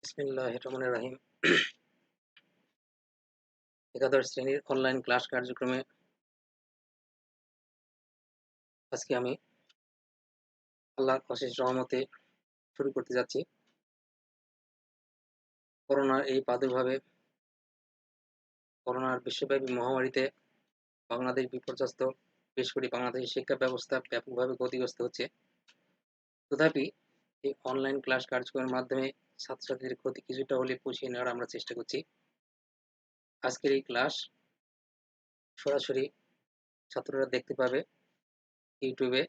বিসমিল্লাহির রহমানির রহিম। একাদশ শ্রেণীর অনলাইন ক্লাস কার্যক্রমে আজকে আমি আল্লাহর অশেষ রহমতে শুরু করতে যাচ্ছি। করোনার এই প্রাদুর্ভাবে, করোনার বিশ্বব্যাপী মহামারীতে বাংলাদেশ বিপর্যস্ত। বিশেষ করে বাংলাদেশের শিক্ষা ব্যবস্থা ব্যাপকভাবে ক্ষতিগ্রস্ত হচ্ছে। তথাপি এই অনলাইন ক্লাস কার্যক্রমের মাধ্যমে ছাত্রছাত্রীদের ক্ষতি কিছুটা হলে পুষিয়ে নেওয়ার আমরা চেষ্টা করছি। আজকের এই ক্লাস সরাসরি ছাত্ররা দেখতে পাবে ইউটিউবে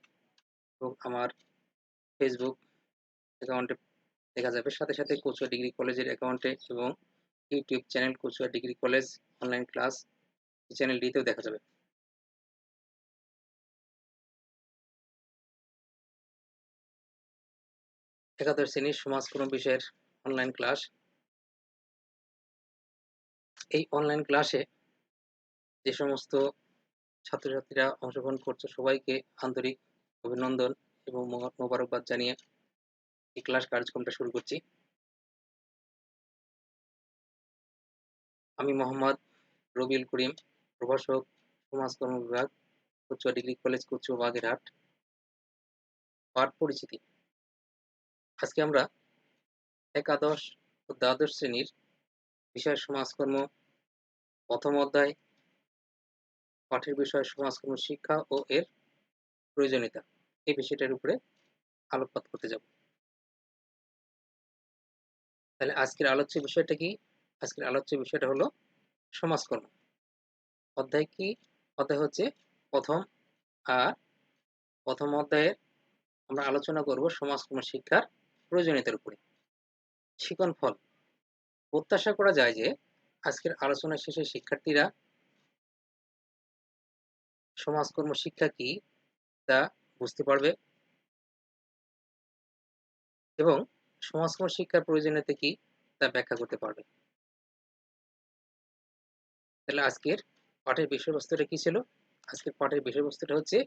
এবং আমার ফেসবুক অ্যাকাউন্টে দেখা যাবে, সাথে সাথে কচুয়া ডিগ্রি কলেজের অ্যাকাউন্টে এবং YouTube channel Kachua degree college online class চ্যানেলটিতেও দেখা যাবে। একাদশ শ্রেণীর সমাজকর্ম বিষয়ের অনলাইন ক্লাস। এই অনলাইন ক্লাসে যে সমস্ত ছাত্রছাত্রীরা অংশগ্রহণ করছে সবাইকে আন্তরিক অভিনন্দন এবং মোবারকবাদ জানিয়ে এই ক্লাস কার্যক্রমটা শুরু করছি। আমি মোহাম্মদ রবিউল করিম, প্রভাষক, সমাজকর্ম বিভাগ, কচুয়া ডিগ্রি কলেজ, কচুয়া বাগেরহাট। পাঠ পরিচিতি। আজকে আমরা একাদশ ও দ্বাদশ শ্রেণীর বিষয় সমাজকর্ম প্রথম অধ্যায়, পাঠের বিষয় সমাজকর্ম শিক্ষা ও এর প্রয়োজনীয়তা, এই বিষয়টার উপরে আলোকপাত করতে যাব। তাহলে আজকের আলোচ্য বিষয়টা কি? আজকের আলোচ্য বিষয়টা হলো সমাজকর্ম। অধ্যায় কি? অধ্যায় হচ্ছে প্রথম। আর প্রথম অধ্যায়ে আমরা আলোচনা করব সমাজকর্ম শিক্ষার প্রয়োজনীয়তার উপরে। শিখন ফল। প্রত্যাশা করা যায় যে আজকের আলোচনা শেষে শিক্ষার্থীরা সমাজকর্ম শিক্ষা কি তা বুঝতে পারবে এবং সমাজকর্ম শিক্ষার প্রয়োজনীয়তা কি তা ব্যাখ্যা করতে পারবে। তাহলে আজকের পাঠের বিষয়বস্তুটা কি ছিল? আজকের পাঠের বিষয়বস্তুটা হচ্ছে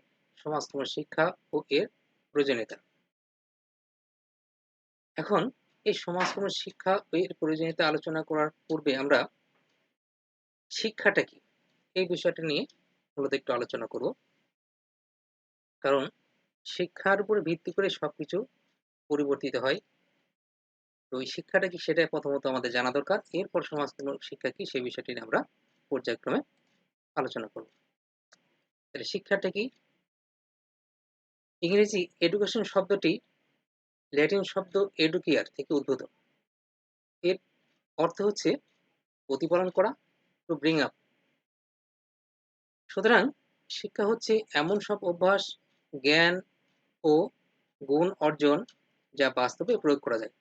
সমাজকর্ম শিক্ষা ও এর প্রয়োজনীয়তা। এখন এই সমাজকর্ম শিক্ষা ও এর প্রয়োজনীয়তা আলোচনা করার পূর্বে আমরা শিক্ষাটা কি এই বিষয়টা নিয়ে মূলত একটু আলোচনা করব। কারণ শিক্ষার উপরে ভিত্তি করে সবকিছু পরিবর্তিত হয়। তো ওই শিক্ষাটা কি সেটা প্রথমত আমাদের জানা দরকার। এরপর সমাজকর্ম শিক্ষা কি সেই বিষয়টি নিয়ে আমরা পর্যায়ক্রমে আলোচনা করব। তাহলে শিক্ষাটা কি? ইংরেজি এডুকেশন শব্দটি ল্যাটিন শব্দ এডুকিয়ার থেকে উদ্ভূত। এর অর্থ হচ্ছে প্রতিপালন করা, টু ব্রিং আপ। সুতরাং শিক্ষা হচ্ছে এমন সব অভ্যাস, জ্ঞান ও গুণ অর্জন যা বাস্তবে প্রয়োগ করা যায়।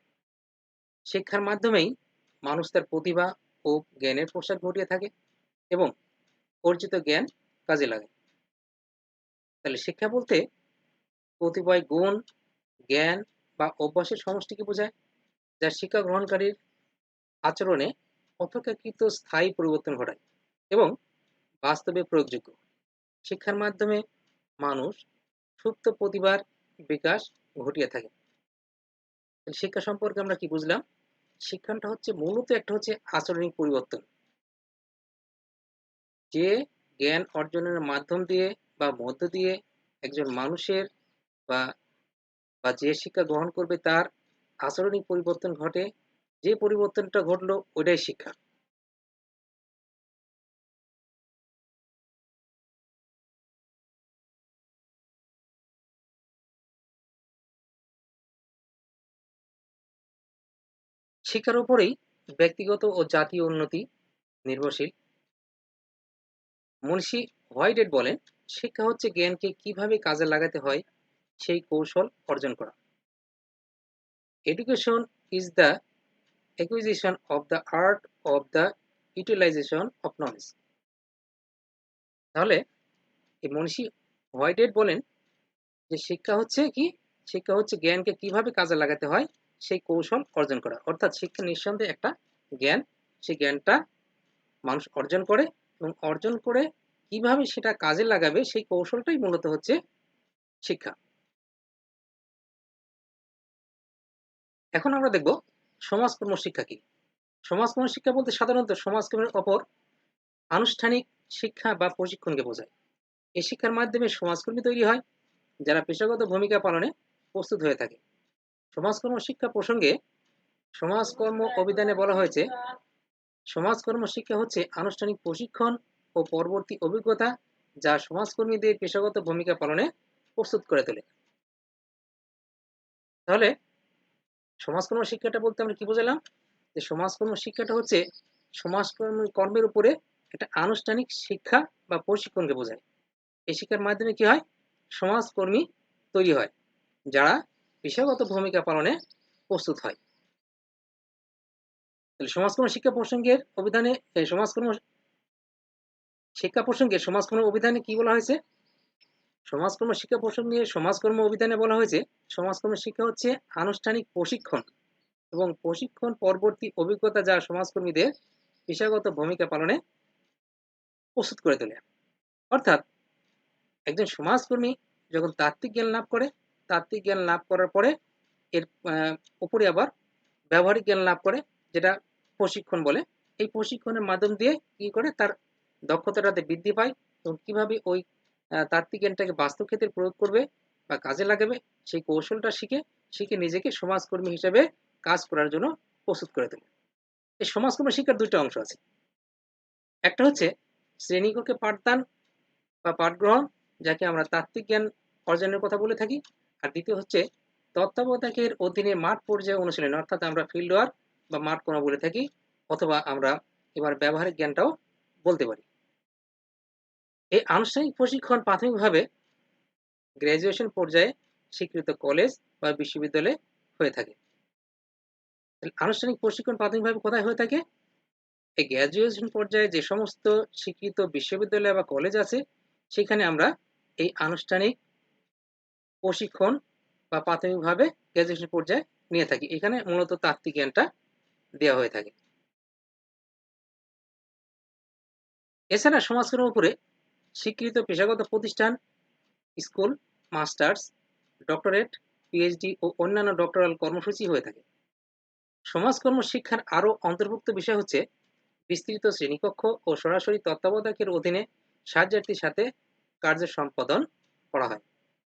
শিক্ষার মাধ্যমেই মানুষ তার প্রতিভা ও জ্ঞানের প্রসার ঘটিয়ে থাকে এবং অর্জিত জ্ঞান কাজে লাগে। তাহলে শিক্ষা বলতে কতিপয় গুণ, জ্ঞান বা অভ্যাসের সমষ্টিকে বোঝায়, যা শিক্ষা গ্রহণকারীর আচরণে অপেক্ষাকৃত স্থায়ী পরিবর্তন ঘটায় এবং বাস্তবে প্রয়োগযোগ্য। শিক্ষার মাধ্যমে মানুষ সুপ্ত প্রতিভার বিকাশ ঘটিয়ে থাকে। শিক্ষা সম্পর্কে আমরা কি বুঝলাম? শিক্ষাটা হচ্ছে মূলত একটা হচ্ছে আচরণিক পরিবর্তন, যে জ্ঞান অর্জনের মাধ্যম দিয়ে বা মধ্য দিয়ে একজন মানুষের বা বা যে শিক্ষা গ্রহণ করবে তার আচরণিক পরিবর্তন ঘটে। যে পরিবর্তনটা ঘটলো ওইটাই শিক্ষা। শিক্ষার উপরেই ব্যক্তিগত ও জাতীয় উন্নতি নির্ভরশীল। মুন্সি হোয়াইটেড বলেন, শিক্ষা হচ্ছে জ্ঞানকে কিভাবে কাজে লাগাতে হয় সেই কৌশল অর্জন করা। Education is the acquisition of the art of the utilization of knowledge। তাহলে এই মনীষী হোয়াইটেড বলেন যে শিক্ষা হচ্ছে কি? শিক্ষা হচ্ছে জ্ঞানকে কিভাবে কাজে লাগাতে হয় সেই কৌশল অর্জন করা। অর্থাৎ শিক্ষা নিঃসন্দেহে একটা জ্ঞান, সেই জ্ঞানটা মানুষ অর্জন করে এবং অর্জন করে কিভাবে সেটা কাজে লাগাবে সেই কৌশলটাই মূলত হচ্ছে শিক্ষা। এখন আমরা দেখব সমাজকর্ম শিক্ষা কি? সমাজকর্ম শিক্ষা বলতে সাধারণত সমাজকর্মের অপর আনুষ্ঠানিক শিক্ষা বা প্রশিক্ষণকে বোঝায়। এই শিক্ষার মাধ্যমে সমাজকর্মী তৈরি হয়, যারা পেশাগত ভূমিকা পালনে প্রস্তুত হয়ে থাকে। সমাজকর্ম শিক্ষা প্রসঙ্গে সমাজকর্ম অভিধানে বলা হয়েছে, সমাজকর্ম শিক্ষা হচ্ছে আনুষ্ঠানিক প্রশিক্ষণ ও পরবর্তী অভিজ্ঞতা যা সমাজকর্মীদের পেশাগত ভূমিকা পালনে প্রস্তুত করে তোলে। তাহলে সমাজকর্ম শিক্ষাটা বলতে আমরা কি বোঝালাম? যে সমাজকর্ম শিক্ষাটা হচ্ছে কর্মের উপরে একটা আনুষ্ঠানিক শিক্ষা বা প্রশিক্ষণকে বোঝায়। এই শিক্ষার মাধ্যমে কি হয়? সমাজকর্মী তৈরি হয়, যারা পেশাগত ভূমিকা পালনে প্রস্তুত হয়। তাহলে সমাজকর্ম শিক্ষা প্রসঙ্গের অভিধানে সমাজকর্ম অভিধানে কি বলা হয়েছে? সমাজকর্ম শিক্ষা প্রসঙ্গে সমাজকর্ম অভিধানে বলা হয়েছে, সমাজকর্ম শিক্ষা হচ্ছে আনুষ্ঠানিক প্রশিক্ষণ এবং প্রশিক্ষণ পরবর্তী অভিজ্ঞতা যা সমাজকর্মীদের পেশাগত ভূমিকা পালনে প্রস্তুত করে তোলে। অর্থাৎ একজন সমাজকর্মী যখন তাত্ত্বিক জ্ঞান লাভ করে, তাত্ত্বিক জ্ঞান লাভ করার পরে এর উপরে আবার ব্যবহারিক জ্ঞান লাভ করে, যেটা প্রশিক্ষণ বলে। এই প্রশিক্ষণের মাধ্যম দিয়ে কি করে তার দক্ষতাটাতে বৃদ্ধি পায় এবং কিভাবে ওই তাত্ত্বিক জ্ঞানটাকে বাস্তব ক্ষেত্রে প্রয়োগ করবে বা কাজে লাগাবে, সেই কৌশলটা শিখে নিজেকে সমাজকর্মী হিসেবে কাজ করার জন্য প্রস্তুত করে তোলে। এই সমাজকর্ম শিক্ষার দুইটা অংশ আছে। একটা হচ্ছে শ্রেণীকক্ষে পাঠদান বা পাঠ গ্রহণ, যাকে আমরা তাত্ত্বিক জ্ঞান অর্জনের কথা বলে থাকি। আর দ্বিতীয় হচ্ছে তত্ত্বাবধায়কের অধীনে মাঠ পর্যায়ে অনুশীলন, অর্থাৎ আমরা ফিল্ড ওয়ার্ক বা মাঠ কর্ম বলে থাকি, অথবা আমরা এবার ব্যবহারিক জ্ঞানটাও বলতে পারি। এই আনুষ্ঠানিক প্রশিক্ষণ প্রাথমিকভাবে গ্র্যাজুয়েশন পর্যায়ে স্বীকৃত কলেজ বা বিশ্ববিদ্যালয়ে হয়ে থাকে। আনুষ্ঠানিক প্রশিক্ষণ প্রাথমিকভাবে কোথায় হয়ে থাকে? এই গ্র্যাজুয়েশন পর্যায়ে যে সমস্ত স্বীকৃত বিশ্ববিদ্যালয় বা কলেজ আছে, সেখানে আমরা এই আনুষ্ঠানিক প্রশিক্ষণ বা প্রাথমিকভাবে গ্র্যাজুয়েশন পর্যায়ে নিয়ে থাকি। এখানে মূলত তাত্ত্বিক জ্ঞানটা দেওয়া হয়ে থাকে। এছাড়া সমাজকর্মের উপরে স্বীকৃত পেশাগত প্রতিষ্ঠান, স্কুল, মাস্টার্স, ডক্টরেট, পিএইচডি ও অন্যান্য ডক্টরাল কর্মসূচি হয়ে থাকে। সমাজকর্ম শিক্ষার আরও অন্তর্ভুক্ত বিষয় হচ্ছে বিস্তৃত শ্রেণীকক্ষ ও সরাসরি তত্ত্বাবধায়কের অধীনে সাহায্যার্থীর সাথে কার্য সম্পাদন করা হয়,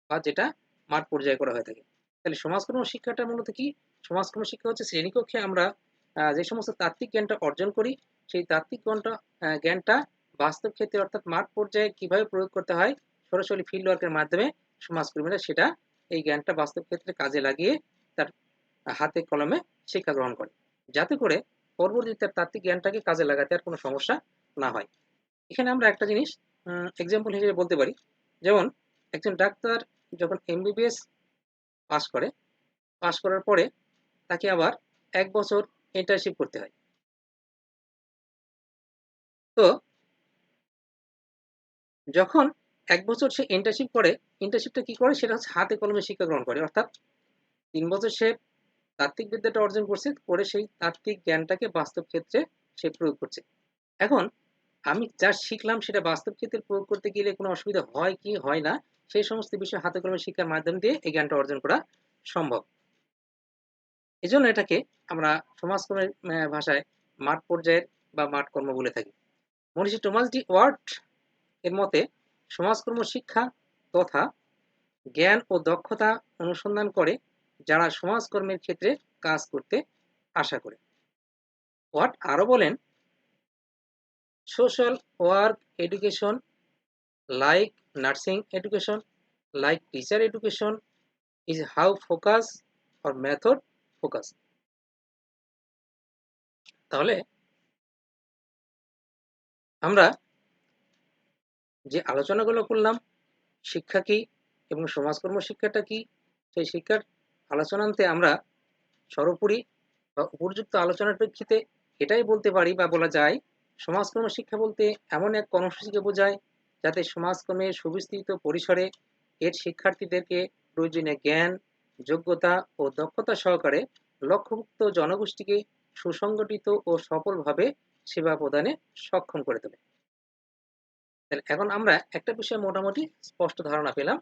বা যেটা মাঠ পর্যায়ে করা হয়ে থাকে। তাহলে সমাজকর্ম শিক্ষাটা মূলত কি? সমাজকর্ম শিক্ষা হচ্ছে শ্রেণীকক্ষে আমরা যে সমস্ত তাত্ত্বিক জ্ঞানটা অর্জন করি, সেই তাত্ত্বিক জ্ঞানটা বাস্তব ক্ষেত্রে অর্থাৎ মাঠ পর্যায়ে কিভাবে প্রয়োগ করতে হয়, সরাসরি ফিল্ড ওয়ার্কের মাধ্যমে সমাজকর্মীরা সেটা এই জ্ঞানটা বাস্তব ক্ষেত্রে কাজে লাগিয়ে তার হাতে কলমে শিক্ষা গ্রহণ করে, যাতে করে পরবর্তীতে তার তাত্ত্বিক জ্ঞানটাকে কাজে লাগাতে আর কোনো সমস্যা না হয়। এখানে আমরা একটা জিনিস এক্সাম্পল হিসেবে বলতে পারি, যেমন একজন ডাক্তার যখন এমবিবিএস পাস করে, পাস করার পরে তাকে আবার ১ বছর ইন্টার্নশিপ করতে হয়। তো যখন ১ বছর সে ইন্টার্নশিপ করে, ইন্টার্নশিপটা কি করে? সেটা হচ্ছে হাতে কলমে শিক্ষা গ্রহণ করে। অর্থাৎ ৩ বছর সে তাত্ত্বিক বিদ্যাটা অর্জন করছে, করে সেই তাত্ত্বিক জ্ঞানটাকে বাস্তব ক্ষেত্রে সে প্রয়োগ করছে। এখন আমি যা শিখলাম সেটা বাস্তব ক্ষেত্রে প্রয়োগ করতে গেলে কোনো অসুবিধা হয় কি হয় না, সেই সমস্ত বিষয় হাতে কলমে শিক্ষার মাধ্যম দিয়ে এই জ্ঞানটা অর্জন করা সম্ভব। এজন্য এটাকে আমরা সমাজকর্মের ভাষায় মাঠ পর্যায়ের বা মাঠ কর্ম বলে থাকি। মনীষী টমাস ডি ওয়ার্ট এর মতে সমাজকর্ম শিক্ষা তথা জ্ঞান ও দক্ষতা অনুসন্ধান করে যারা সমাজকর্মের ক্ষেত্রে কাজ করতে আশা করে। ওয়াট আরো বলেন, social work education like nursing education, like teacher education is how focus or method focus. তাহলে আমরা যে আলোচনাগুলো করলাম, শিক্ষা কি এবং সমাজকর্ম শিক্ষাটা কি, সেই শিক্ষার আলোচনান্তে আমরা সর্বোপরি বা উপযুক্ত আলোচনার প্রেক্ষিতে এটাই বলতে পারি বা বলা যায়, সমাজকর্ম শিক্ষা বলতে এমন এক কর্মসূচিকে বোঝায় যাতে সমাজকর্মের সুবিস্তৃত পরিসরে এর শিক্ষার্থীদেরকে প্রয়োজনীয় জ্ঞান, যোগ্যতা ও দক্ষতা সহকারে লক্ষ্যভুক্ত জনগোষ্ঠীকে সুসংগঠিত ও সফলভাবে সেবা প্রদানে সক্ষম করে তোলে। তাহলে এখন আমরা একটা বিষয়ে মোটামুটি স্পষ্ট ধারণা পেলাম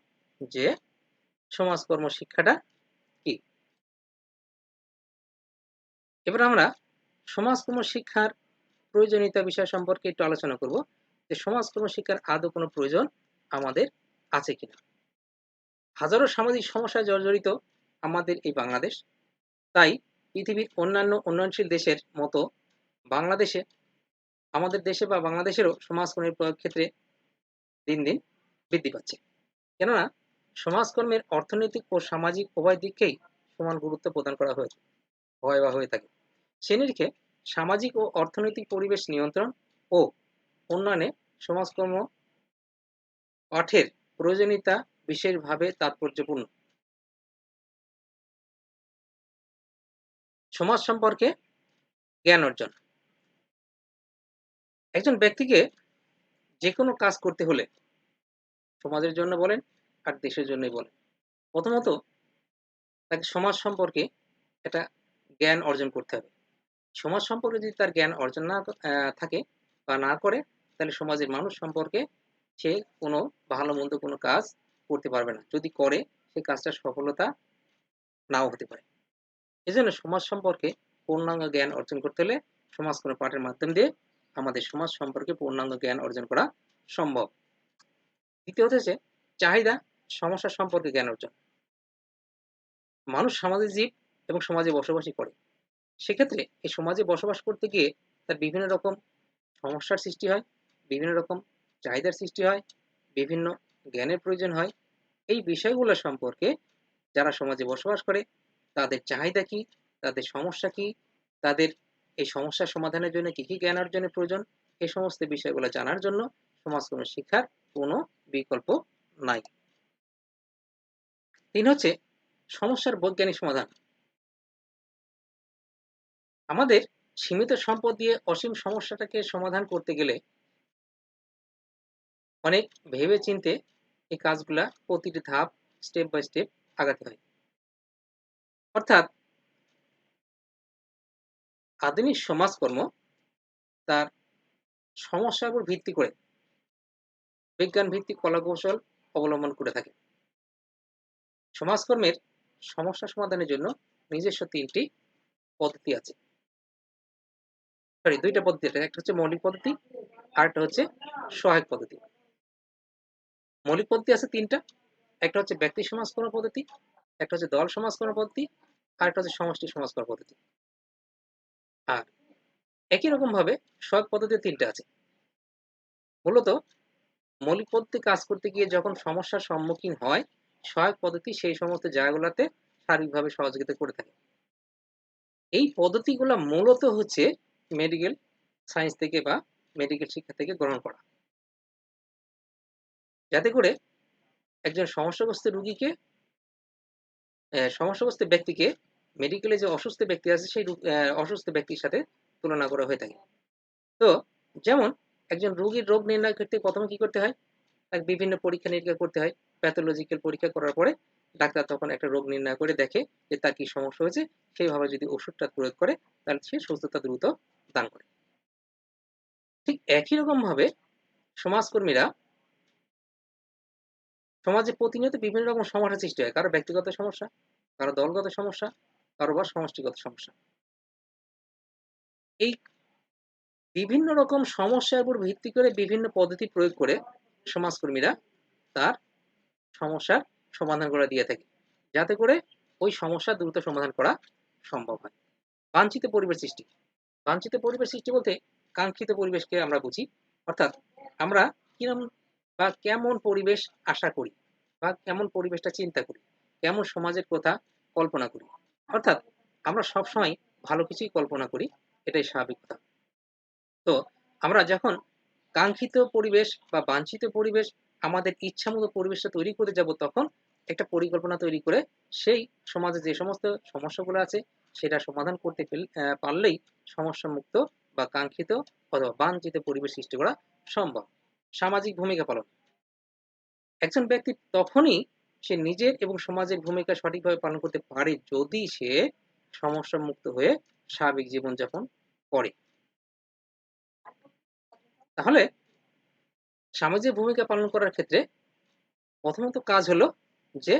যে সমাজকর্ম শিক্ষাটা কি। এবার আমরা সমাজকর্ম শিক্ষার প্রয়োজনীয়তা বিষয় সম্পর্কে একটু আলোচনা করব, যে সমাজকর্ম শিক্ষার আদৌ কোনো প্রয়োজন আমাদের আছে কিনা। হাজারো সামাজিক সমস্যায় জর্জরিত আমাদের এই বাংলাদেশ, তাই পৃথিবীর অন্যান্য উন্নয়নশীল দেশের মতো বাংলাদেশে আমাদের দেশে বা বাংলাদেশেরও সমাজকর্মের প্রয়োগ ক্ষেত্রে দিন দিন বৃদ্ধি পাচ্ছে। কেননা সমাজকর্মের অর্থনৈতিক ও সামাজিক উভয় দিককেই সমান গুরুত্ব প্রদান করা হয়ে থাকে। সে নিরিখে সামাজিক ও অর্থনৈতিক পরিবেশ নিয়ন্ত্রণ ও উন্নয়নে সমাজকর্ম পাঠের প্রয়োজনীয়তা বিশেষভাবে তাৎপর্যপূর্ণ। সমাজ সম্পর্কে জ্ঞান অর্জন। একজন ব্যক্তিকে যে কোনো কাজ করতে হলে, সমাজের জন্য বলেন আর দেশের জন্যই বলেন, প্রথমত তাকে সমাজ সম্পর্কে একটা জ্ঞান অর্জন করতে হবে। সমাজ সম্পর্কে যদি তার জ্ঞান অর্জন না থাকে বা না করে, তাহলে সমাজের মানুষ সম্পর্কে সে কোনো ভালো মন্দ কোনো কাজ করতে পারবে না। যদি করে, সেই কাজটার সফলতা নাও হতে পারে। এজন্য সমাজ সম্পর্কে পূর্ণাঙ্গ জ্ঞান অর্জন করতে হলে সমাজকর্ম পাঠের মাধ্যম দিয়ে আমাদের সমাজ সম্পর্কে পূর্ণাঙ্গ জ্ঞান অর্জন করা সম্ভব। দ্বিতীয়ত হচ্ছে চাহিদা সমস্যা সম্পর্কে জ্ঞান অর্জন। মানুষ সামাজিক জীব এবং সমাজে বসবাসই করে। সেক্ষেত্রে এই সমাজে বসবাস করতে গিয়ে তার বিভিন্ন রকম সমস্যার সৃষ্টি হয়, বিভিন্ন রকম চাহিদার সৃষ্টি হয়, বিভিন্ন জ্ঞানের প্রয়োজন হয়। এই বিষয়গুলো সম্পর্কে যারা সমাজে বসবাস করে তাদের চাহিদা কি, তাদের সমস্যা কি, তাদের এই সমস্যার সমাধানের জন্য কি কি জ্ঞান অর্জনের প্রয়োজন, এই সমস্ত বিষয়গুলো জানার জন্য সমাজকর্ম শিক্ষার কোনো বিকল্প নাই। ৩ হচ্ছে সমস্যার বৈজ্ঞানিক সমাধান। আমাদের সীমিত সম্পদ দিয়ে অসীম সমস্যাটাকে সমাধান করতে গেলে অনেক ভেবে চিন্তে এই কাজগুলা প্রতিটি ধাপ স্টেপ বাই স্টেপ আগাতে হয়। অর্থাৎ আধুনিক সমাজকর্ম তার সমস্যার উপর ভিত্তি করে বিজ্ঞান ভিত্তিক কলাকৌশল অবলম্বন করে থাকে। সমাজকর্মের সমস্যা সমাধানের জন্য নিজস্ব ৩টি পদ্ধতি আছে। সরি, ২টা পদ্ধতি আছে। একটা হচ্ছে মৌলিক পদ্ধতি, আরেকটা হচ্ছে সহায়ক পদ্ধতি। মৌলিক পদ্ধতি আছে ৩টা। একটা হচ্ছে ব্যক্তি সমাজকর্ম পদ্ধতি, একটা হচ্ছে দল সমাজকর্ম পদ্ধতি, আরেকটা হচ্ছে সমষ্টি সমাজকর্ম পদ্ধতি। আর একই রকম ভাবে সহায়ক পদ্ধতি ৩টা আছে। মূলত মৌলিক পদ্ধতি কাজ করতে গিয়ে যখন সমস্যার সম্মুখীন হয়, সহায়ক পদ্ধতি সেই সমস্ত জায়গাগুলোতে শারীরিকভাবে সহযোগিতা করে থাকে। এই পদ্ধতিগুলো মূলত হচ্ছে মেডিকেল সায়েন্স থেকে বা মেডিকেল শিক্ষা থেকে গ্রহণ করা, যাতে করে একজন সমস্যাগ্রস্ত ব্যক্তিকে মেডিকেলে যে অসুস্থ ব্যক্তি আছে সেই অসুস্থ ব্যক্তির সাথে তুলনা করা হয়ে থাকে। তো যেমন একজন রোগীর রোগ নির্ণয় করতে প্রথমে কি করতে হয়, তাকে বিভিন্ন পরীক্ষা নিরীক্ষা করতে হয়। প্যাথোলজিক্যাল পরীক্ষা করার পরে ডাক্তার তখন একটা রোগ নির্ণয় করে দেখে যে তার কি সমস্যা হয়েছে, সেইভাবে যদি ওষুধটা প্রয়োগ করে তাহলে সে সুস্থতা দ্রুত দান করে। ঠিক একই রকম ভাবে সমাজকর্মীরা সমাজে প্রতিনিয়ত বিভিন্ন রকম সমস্যা সৃষ্টি হয়, কারো ব্যক্তিগত সমস্যা, কারো দলগত সমস্যা, কারো বা সমষ্টিগত সমস্যা। এই বিভিন্ন রকম সমস্যার উপর ভিত্তি করে বিভিন্ন পদ্ধতি প্রয়োগ করে সমাজকর্মীরা তার সমস্যার সমাধান করে দিয়ে থাকে, যাতে করে ওই সমস্যা দ্রুত সমাধান করা সম্ভব হয়। বাঞ্ছিত পরিবেশ সৃষ্টি। বাঞ্ছিত পরিবেশ সৃষ্টি বলতে কাঙ্ক্ষিত পরিবেশকে আমরা বুঝি। অর্থাৎ আমরা কিরম বা কেমন পরিবেশ আশা করি বা কেমন পরিবেশটা চিন্তা করি, কেমন সমাজের কথা কল্পনা করি। অর্থাৎ আমরা সবসময় ভালো কিছুই কল্পনা করি, এটাই স্বাভাবিক কথা। তো আমরা যখন কাঙ্ক্ষিত পরিবেশ বা বাঞ্ছিত পরিবেশ, আমাদের ইচ্ছামতো পরিবেশটা তৈরি করে যাব, তখন একটা পরিকল্পনা তৈরি করে সেই সমাজে যে সমস্ত সমস্যাগুলো আছে সেটা সমাধান করতে পারলেই সমস্যামুক্ত বা কাঙ্ক্ষিত অথবা বাঞ্ছিত পরিবেশ সৃষ্টি করা সম্ভব। সামাজিক ভূমিকা পালন। একজন ব্যক্তি তখনই সে নিজের এবং সমাজের ভূমিকা সঠিকভাবে পালন করতে পারে যদি সে সমস্যামুক্ত হয়ে স্বাভাবিক জীবনযাপন করে। তাহলে সামাজিক ভূমিকা পালন করার ক্ষেত্রে প্রথমত কাজ হলো যে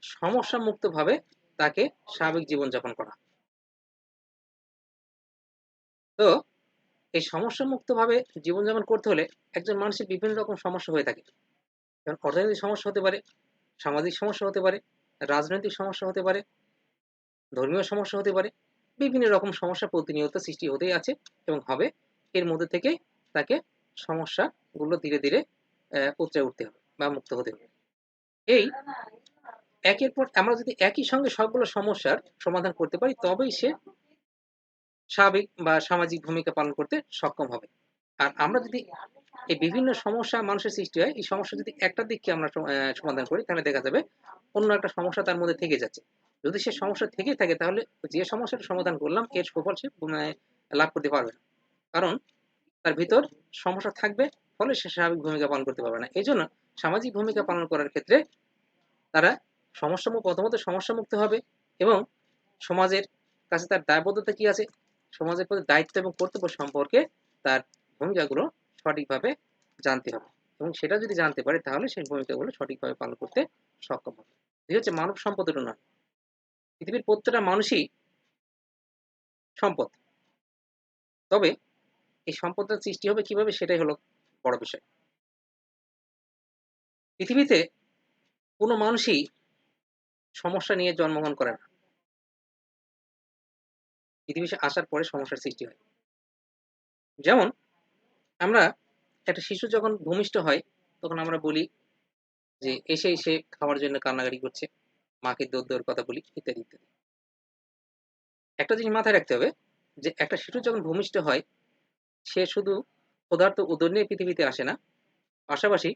সমস্যা মুক্তভাবে তাকে স্বাভাবিক জীবনযাপন করা। তো এই সমস্যামুক্তভাবে জীবনযাপন করতে হলে একজন মানুষের বিভিন্ন রকম সমস্যা হয়ে থাকে। যেমন অর্থনৈতিক সমস্যা হতে পারে, সামাজিক সমস্যা হতে পারে, রাজনৈতিক সমস্যা হতে পারে, ধর্মীয় সমস্যা হতে পারে। বিভিন্ন রকম সমস্যা প্রতিনিয়ত সৃষ্টি হতেই আছে এবং হবে। এর মধ্যে থেকেই তাকে সমস্যাগুলো ধীরে, ধীরে উতরে উঠতে হবে বা মুক্ত হতে হবে। এই একের পর আমরা যদি একই সঙ্গে সবগুলো সমস্যার সমাধান করতে পারি, তবেই সে স্বাভাবিক বা সামাজিক ভূমিকা পালন করতে সক্ষম হবে। আর আমরা যদি এই বিভিন্ন সমস্যা মানুষের সৃষ্টি হয়, এই সমস্যা যদি একটা দিককে আমরা সমাধান করি, তাহলে দেখা যাবে অন্য একটা সমস্যা তার মধ্যে থেকে যাচ্ছে। যদি সে সমস্যা থেকেই থাকে, তাহলে যে সমস্যাটা সমাধান করলাম এর সুফল সে লাভ করতে পারবে না। কারণ তার ভিতর সমস্যা থাকবে, ফলে সে স্বাভাবিক ভূমিকা পালন করতে পারবে না। এজন্য সামাজিক ভূমিকা পালন করার ক্ষেত্রে তারা প্রথমত সমস্যামুক্ত হবে এবং সমাজের কাছে তার দায়বদ্ধতা কি আছে, সমাজের প্রতি দায়িত্ব এবং কর্তব্য সম্পর্কে তার ভূমিকাগুলো সঠিকভাবে জানতে হবে এবং সেটা যদি জানতে পারে, তাহলে সেই ভূমিকাগুলো সঠিকভাবে পালন করতে সক্ষম হবে। এই হচ্ছে মানব সম্পদের উন্নয়ন। পৃথিবীর প্রত্যেকটা মানুষই সম্পদ। তবে এই সম্পদটা সৃষ্টি হবে কিভাবে, সেটাই হলো বড় বিষয়। পৃথিবীতে কোনো মানুষই সমস্যা নিয়ে জন্মগ্রহণ করে না। পৃথিবীতে আসার পরে সমস্যার সৃষ্টি হয়। যেমন আমরা একটা শিশু যখন ভূমিষ্ঠ হয়, তখন আমরা বলি যে এসে খাওয়ার জন্য কান্নাকাটি করছে। মাকে দেওয়ার কথা বলি, ইত্যাদি, ইত্যাদি। একটা জিনিস মাথায় রাখতে হবে যে একটা শিশু যখন ভূমিষ্ঠ হয়, সে শুধু ক্ষুধার্ত উদর নিয়ে পৃথিবীতে আসে না, পাশাপাশি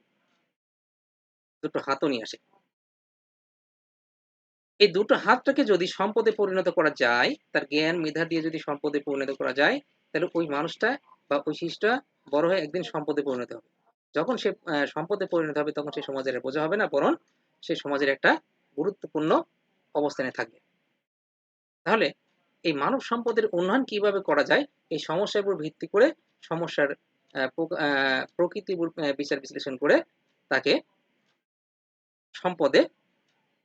দুটো হাতও নিয়ে আসে। এই দুটো হাতটাকে যদি সম্পদে পরিণত করা যায়, তার জ্ঞান মেধা দিয়ে যদি সম্পদে পরিণত করা যায়, তাহলে ওই মানুষটা বা ওই শিশুটা বড় হয়ে একদিন সম্পদে পরিণত হবে। যখন সে সম্পদে পরিণত হবে, তখন সে সমাজের বোঝা হবে না, বরং সে সমাজের একটা গুরুত্বপূর্ণ অবস্থানে থাকবে। তাহলে এই মানব সম্পদের উন্নয়ন কিভাবে করা যায়, এই সমস্যার উপর ভিত্তি করে সমস্যার প্রকৃতির বিচার বিশ্লেষণ করে তাকে সম্পদে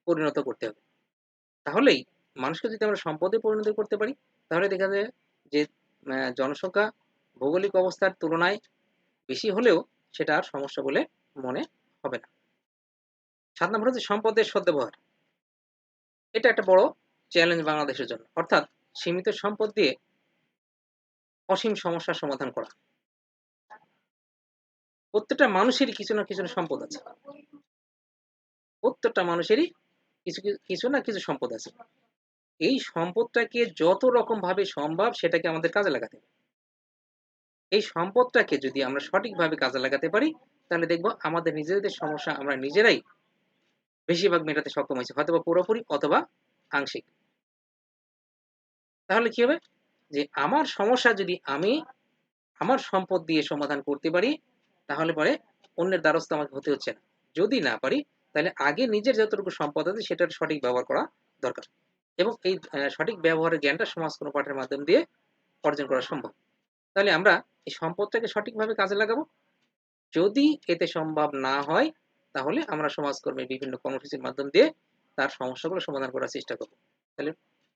পরিণত করতে হবে। তাহলেই মানুষকে যদি আমরা সম্পদে পরিণত করতে পারি, তাহলে দেখা যায় যে জনসংখ্যা ভৌগোলিক অবস্থার তুলনায় বেশি হলেও সেটা আর সমস্যা বলে মনে হবে না। ৭ নম্বর হচ্ছে সম্পদের সদ্ব্যবহার। এটা একটা বড় চ্যালেঞ্জ বাংলাদেশের জন্য। অর্থাৎ সীমিত সম্পদ দিয়ে অসীম সমস্যার সমাধান করা। প্রত্যেকটা মানুষেরই কিছু না কিছু সম্পদ আছে। প্রত্যেকটা মানুষেরই কিছু না কিছু সম্পদ আছে। এই সম্পদটাকে যত রকমভাবে সম্ভব সেটাকে আমাদের কাজে লাগাতে হবে। এই সম্পদটাকে যদি আমরা সঠিকভাবে কাজে লাগাতে পারি, তাহলে দেখব আমাদের নিজেদের সমস্যা আমরা নিজেরাই বেশিরভাগ মেটাতে সক্ষম হয়েছি। হয়তোবা পুরোপুরি অথবা আংশিক। তাহলে কি হবে? যে আমার সমস্যা যদি আমি আমার সম্পদ দিয়ে সমাধান করতে পারি, তাহলে পরে অন্যের দ্বারস্থ আমাকে হতে হচ্ছে না। যদি না পারি, তাহলে আগে নিজের যতটুকু সম্পদ আছে সেটার সঠিক ব্যবহার করা দরকার। এবং এই সঠিক ব্যবহারের জ্ঞানটা সমাজকর্ম পাঠের মাধ্যম দিয়ে অর্জন করা সম্ভব। তাহলে আমরা এই সম্পদটাকে সঠিকভাবে কাজে লাগাবো। যদি এতে সম্ভব না হয়, তাহলে আমরা সমাজকর্মের বিভিন্ন কর্মসূচির মাধ্যম দিয়ে তার সমস্যাগুলো সমাধান করার চেষ্টা করব। তাহলে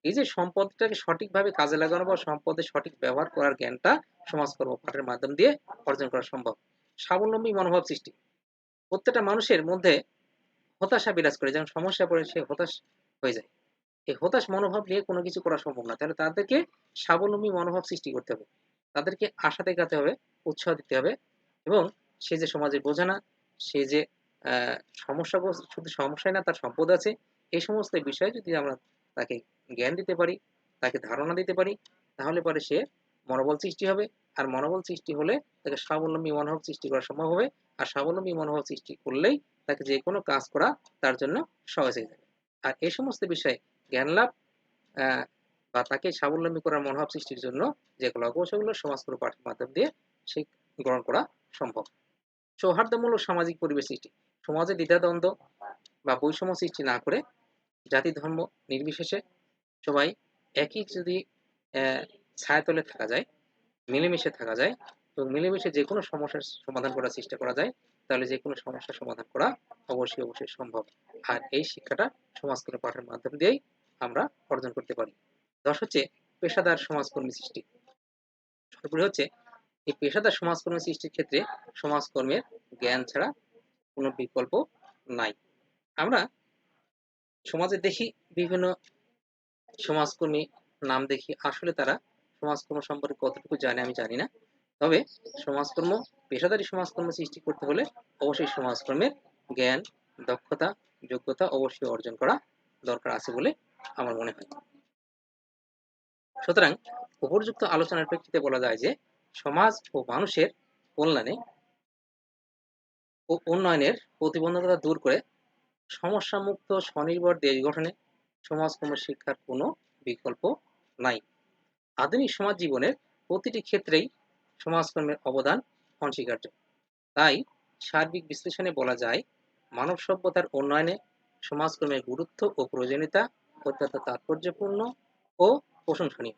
এই যে সম্পদটাকে সঠিকভাবে কাজে লাগানো বা সম্পদের সঠিক ব্যবহার করার জ্ঞানটা সমাজকর্ম পাঠের মাধ্যম দিয়ে অর্জন করা সম্ভব। স্বাবলম্বী মনোভাব সৃষ্টি। প্রত্যেকটা মানুষের মধ্যে হতাশা বিরাজ করে, যেমন সমস্যায় পড়ে সে হতাশ হয়ে যায়। এই হতাশ মনোভাব নিয়ে কোনো কিছু করা সম্ভব না। তাহলে তাদেরকে স্বাবলম্বী মনোভাব সৃষ্টি করতে হবে। তাদেরকে আশা দেখাতে হবে, উৎসাহ দিতে হবে এবং সে যে সমাজের বোঝা না, সে যে আ সমস্যাগ্রস্ত, শুধু সমস্যাই না তার সম্পদ আছে। এই সমস্ত বিষয়ে যদি আমরা তাকে জ্ঞান দিতে পারি, তাকে ধারণা দিতে পারি, তাহলে পরে সে মনোবল সৃষ্টি হবে। আর মনোবল সৃষ্টি হলে তাকে স্বাবলম্বী মনোভাব সৃষ্টি করা সম্ভব হবে। আর স্বাবলম্বী মনোভাব সৃষ্টি করলেই তাকে যেকোনো কাজ করা তার জন্য সহজ হয়ে যাবে। আর এই সমস্ত বিষয়ে জ্ঞান লাভ আ বা তাকে স্বাবলম্বী করার মনোভাব সৃষ্টির জন্য যেগুলো কৌশলগুলো সমাজকর্ম পাঠের মাধ্যম দিয়ে সে গ্রহণ করা সম্ভব। সৌহার্দ্যমূলক সামাজিক পরিবেশ সৃষ্টি। সমাজে দ্বিধাদ্বন্দ্ব বা বৈষম্য সৃষ্টি না করে জাতি ধর্ম নির্বিশেষে সবাই একই যদি অ্যা ছায়াতলে থাকা যায়, মিলেমিশে থাকা যায় এবং মিলেমিশে যেকোনো সমস্যার সমাধান করার চেষ্টা করা যায়, তাহলে যেকোনো সমস্যার সমাধান করা অবশ্যই সম্ভব। আর এই শিক্ষাটা সমাজকর্ম পাঠের মাধ্যম দিয়েই আমরা অর্জন করতে পারি। ১০ হচ্ছে পেশাদার সমাজকর্মী সৃষ্টি। সর্বোপরি হচ্ছে এই পেশাদার সমাজকর্ম সৃষ্টির ক্ষেত্রে সমাজকর্মের জ্ঞান ছাড়া কোনো বিকল্প নাই। আমরা সমাজে দেখি বিভিন্ন সমাজকর্মী নাম দেখি, আসলে তারা সমাজকর্ম সম্পর্কে কতটুকু জানে আমি জানি না। তবে সমাজকর্ম পেশাদারি সমাজকর্ম সৃষ্টি করতে হলে অবশ্যই সমাজকর্মের জ্ঞান, দক্ষতা, যোগ্যতা অবশ্যই অর্জন করা দরকার আছে বলে আমার মনে হয়। সুতরাং উপর্যুক্ত আলোচনার প্রেক্ষিতে বলা যায় যে সমাজ ও মানুষের কল্যাণে ও উন্নয়নের প্রতিবন্ধকতা দূর করে সমস্যামুক্ত স্বনির্ভর দেশ গঠনে সমাজকর্ম শিক্ষার কোনো বিকল্প নাই। আধুনিক সমাজ জীবনের প্রতিটি ক্ষেত্রেই সমাজকর্মের অবদান অনস্বীকার্য। তাই সার্বিক বিশ্লেষণে বলা যায় মানব সভ্যতার উন্নয়নে সমাজকর্মের গুরুত্ব ও প্রয়োজনীয়তা অত্যন্ত তাৎপর্যপূর্ণ ও প্রশংসনীয়।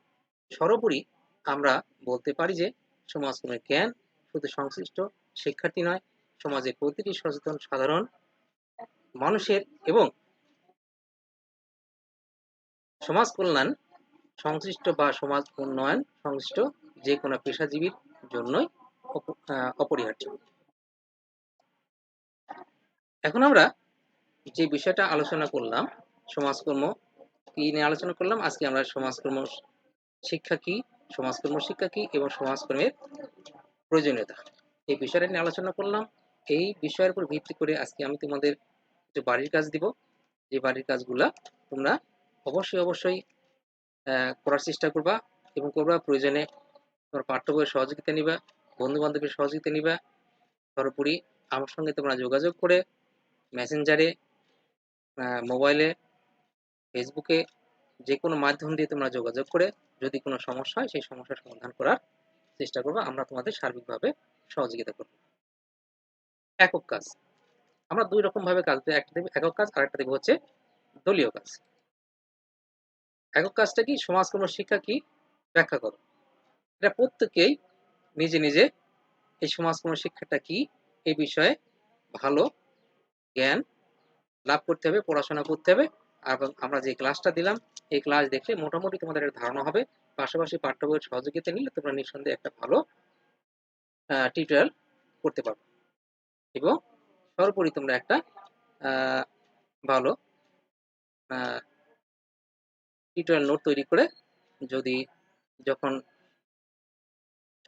সর্বোপরি আমরা বলতে পারি যে সমাজকর্মের জ্ঞান শুধু সংশ্লিষ্ট শিক্ষার্থী নয়, সমাজের প্রতিটি সচেতন সাধারণ মানুষের এবং সমাজ কল্যাণ সংশ্লিষ্ট বা সমাজ উন্নয়ন সংশ্লিষ্ট যে কোনো পেশাজীবীর জন্যই অপরিহার্য। এখন আমরা যে বিষয়টা আলোচনা করলাম, সমাজকর্ম কি নিয়ে আলোচনা করলাম, আজকে আমরা সমাজকর্ম শিক্ষা কি, সমাজকর্ম শিক্ষা কি এবং সমাজকর্মের প্রয়োজনীয়তা, এই বিষয়টা নিয়ে আলোচনা করলাম। এই বিষয়ের উপর ভিত্তি করে আজকে আমি তোমাদের কিছু বাড়ির কাজ দিব, যে বাড়ির কাজগুলা তোমরা অবশ্যই করার চেষ্টা করবা এবং করবা। প্রয়োজনে তোমার পাঠ্য বইয়ের সহযোগিতা নিবা, বন্ধু বান্ধবের সহযোগিতা নিবা। সর্বোপরি আমার সঙ্গে তোমরা যোগাযোগ করে মেসেঞ্জারে, মোবাইলে, ফেসবুকে যে কোনো মাধ্যম দিয়ে তোমরা যোগাযোগ করে যদি কোনো সমস্যা হয় সেই সমস্যার সমাধান করার চেষ্টা করবো। আমরা তোমাদের সার্বিকভাবে সহযোগিতা করব। একক কাজ, আমরা দুই রকম ভাবে কাজ দেব, একটা দেব একক কাজ, আর একটা দেব হচ্ছে দলীয় কাজ। একক কাজটা কি, সমাজকর্ম শিক্ষা কি ব্যাখ্যা করো। এটা প্রত্যেকেই নিজে নিজে এই সমাজকর্ম শিক্ষাটা কি এই বিষয়ে ভালো জ্ঞান লাভ করতে হবে, পড়াশোনা করতে হবে। এবং আমরা যে ক্লাসটা দিলাম এই ক্লাস দেখলে মোটামুটি তোমাদের একটা ধারণা হবে। পাশাপাশি পাঠ্য বইয়ের সহযোগিতা নিলে তোমরা নিঃসন্দেহে একটা ভালো টিউটোরিয়াল করতে পারবে এবং সর্বোপরি তোমরা একটা ভালো টিউটোরিয়াল নোট তৈরি করে যদি যখন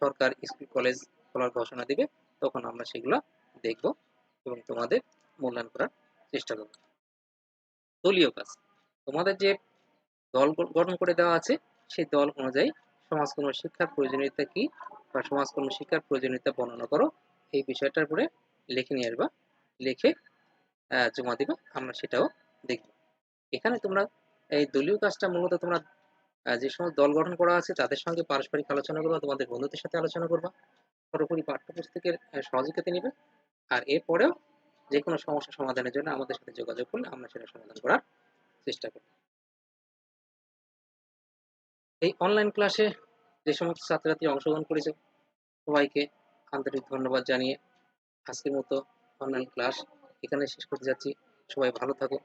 সরকার স্কুল কলেজ খোলার ঘোষণা দিবে তখন আমরা সেগুলো দেখব এবং তোমাদের মূল্যায়ন করার চেষ্টা করব। দলীয় কাজ, তোমাদের যে দল গঠন করে দেওয়া আছে সেই দল অনুযায়ী সমাজকর্ম শিক্ষার প্রয়োজনীয়তা কি বা সমাজকর্ম শিক্ষার প্রয়োজনীয়তা বর্ণনা করো, এই বিষয়টার উপরে লিখে নিয়ে আসবা, লিখে জমা দিবা, আমরা সেটাও দেখব। এখানে তোমরা এই দলীয় কাজটা মূলত তোমরা যে সমস্ত দল গঠন করা আছে তাদের সঙ্গে পারস্পরিক আলোচনা করবা, তোমাদের বন্ধুদের সাথে আলোচনা করবা, সর্বোপরি পাঠ্যপুস্তকের সহযোগিতা নিবে। আর এরপরেও যে কোনো সমস্যা সমাধানের জন্য আমাদের সাথে যোগাযোগ করলে আমরা সেটা সমাধান করার চেষ্টা করব। এই অনলাইন ক্লাসে যে সমস্ত ছাত্রছাত্রী অংশগ্রহণ করেছে সবাইকে আন্তরিক ধন্যবাদ জানিয়ে আজকের মতো অনলাইন ক্লাস এখানে শেষ করতে যাচ্ছি। সবাই ভালো থাকো,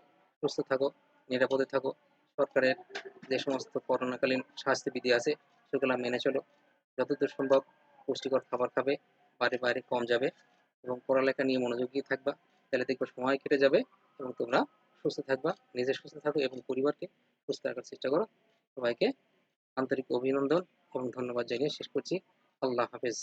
সুস্থ থাকো, নিরাপদে থাকো। সরকারের যে সমস্ত করোনাকালীন স্বাস্থ্যবিধি আছে সেগুলো মেনে চলো। যতদূর সম্ভব পুষ্টিকর খাবার খাবে, বাইরে কম যাবে এবং পড়ালেখা নিয়ে মনোযোগী থাকবা। তাহলে দেখবে সময় কেটে যাবে এবং তোমরা সুস্থ থাকবা, নিজে সুস্থ থাকো এবং পরিবারকে সুস্থ রাখার চেষ্টা করো। সবাইকে আন্তরিক অভিনন্দন এবং ধন্যবাদ জানিয়ে শেষ করছি। আল্লাহ হাফেজ।